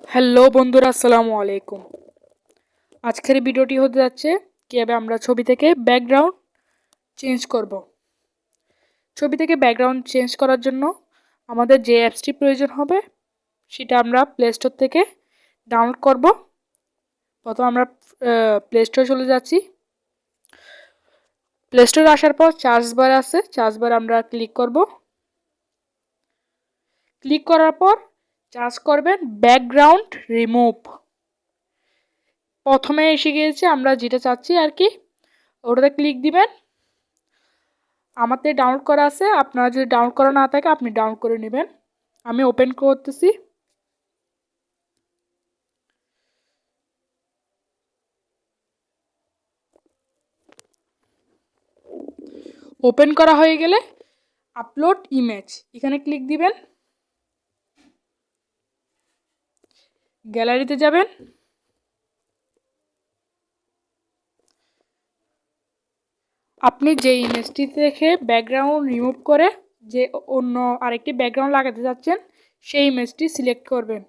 Hello বন্ধুরা, আসসালামু আলাইকুম। আজকের ভিডিওটি হতে যাচ্ছে কিভাবে আমরা ছবি থেকে ব্যাকগ্রাউন্ড চেঞ্জ করব। ছবি থেকে ব্যাকগ্রাউন্ড চেঞ্জ করার জন্য আমাদের যে অ্যাপসটি প্রয়োজন হবে সেটা আমরা প্লে স্টোর থেকে ডাউনলোড করব। প্রথম আমরা প্লে স্টোরে চলে যাচ্ছি। প্লে স্টোরে আসার পর সার্চ বার আছে, সার্চ বার আমরা ক্লিক করব। ক্লিক করার পর সার্চ করবেন ব্যাকগ্রাউন্ড রিমুভ। প্রথমে এসে গিয়েছে, আমরা যেটা চাচ্ছি আর কি ওটাতে ক্লিক দিবেন। আমাদের ডাউনলোড করা আছে, আপনারা যদি ডাউনলোড করা না থাকে আপনি ডাউনলোড করে নেবেন। আমি ওপেন করতেছি। ওপেন করা হয়ে গেলে আপলোড ইমেজ এখানে ক্লিক দিবেন। গ্যালারিতে যাবেন। আপনি যে ইমেজটি থেকে ব্যাকগ্রাউন্ড রিমুভ করে যে অন্য আরেকটি ব্যাকগ্রাউন্ড লাগাতে যাচ্ছেন সেই ইমেজটি সিলেক্ট করবেন।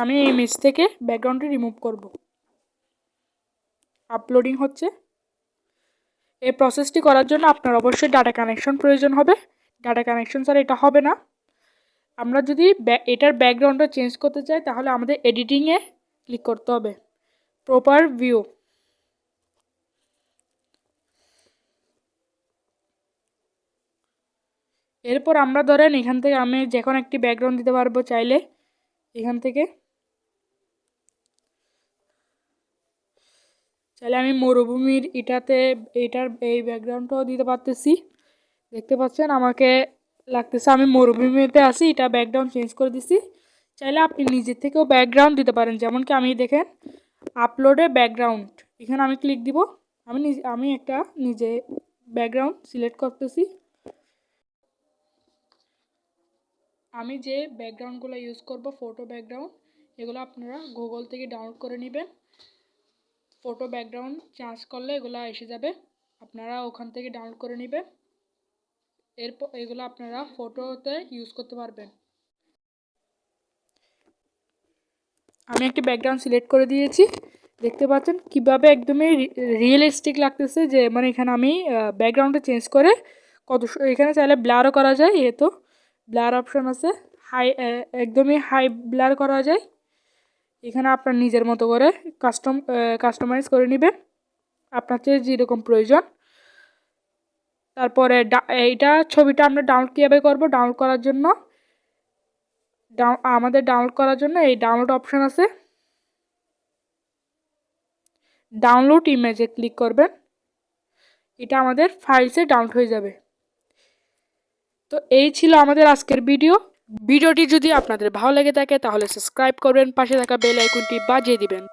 আমি এই ইমেজ থেকে ব্যাকগ্রাউন্ডটি রিমুভ করব। আপলোডিং হচ্ছে। এই প্রসেসটি করার জন্য আপনার অবশ্যই ডাটা কানেকশন প্রয়োজন হবে। ডাটা কানেকশন ছাড়া এটা হবে না। আমরা যদি এটার ব্যাকগ্রাউন্ডটা চেঞ্জ করতে চাই তাহলে আমাদের এডিটিংয়ে ক্লিক করতে হবে, প্রপার ভিউ। এরপর আমরা ধরেন এখান থেকে আমি যে কোনো একটি ব্যাকগ্রাউন্ড দিতে পারবো চাইলে। এখান থেকে চাইলে আমি মরুভূমির এটার এই ব্যাকগ্রাউন্ডটাও দিতে পারতেছি। দেখতে পাচ্ছেন আমাকে লাগতেছে আমি মরুভূমিতে আছি, এটা ব্যাকগ্রাউন্ড চেঞ্জ করে দিছি। চাইলে আপনি নিজের থেকেও ব্যাকগ্রাউন্ড দিতে পারেন, যেমন কি আমি দেখেন আপলোডে ব্যাকগ্রাউন্ড, এখানে আমি ক্লিক দিব। আমি একটা নিজে ব্যাকগ্রাউন্ড সিলেক্ট করতেছি। আমি যে ব্যাকগ্রাউন্ডগুলো ইউজ করব ফটো ব্যাকগ্রাউন্ড, এগুলো আপনারা গুগল থেকে ডাউনলোড করে নেবেন। ফটো ব্যাকগ্রাউন্ড চার্জ করলে এগুলো এসে যাবে, আপনারা ওখান থেকে ডাউনলোড করে নেবেন। এরপর এগুলো আপনারা ফটোতে ইউজ করতে পারবেন। আমি একটি ব্যাকগ্রাউন্ড সিলেক্ট করে দিয়েছি। দেখতে পাচ্ছেন কিভাবে একদমই রিয়েলিস্টিক লাগতেছে, যে মানে এখানে আমি ব্যাকগ্রাউন্ডটা চেঞ্জ করে এখানে চাইলে ব্লারও করা যায়। তো ব্লার অপশন আছে, একদমই হাই ব্লার করা যায়। এখানে আপনার নিজের মতো করে কাস্টমাইজ করে নেবেন, আপনার চেয়ে যেরকম প্রয়োজন। তারপরে এইটা ছবিটা আমরা ডাউনলোড কীভাবে করবো, ডাউনলোড করার জন্য এই ডাউনলোড অপশন আছে, ডাউনলোড ইমেজে ক্লিক করবেন। এটা আমাদের ফাইলসে ডাউনলোড হয়ে যাবে। তো এই ছিল আমাদের আজকের ভিডিওটি যদি আপনাদের ভালো লেগে থাকে তাহলে সাবস্ক্রাইব করবেন, পাশে থাকা বেল আইকনটি বাজিয়ে দিবেন।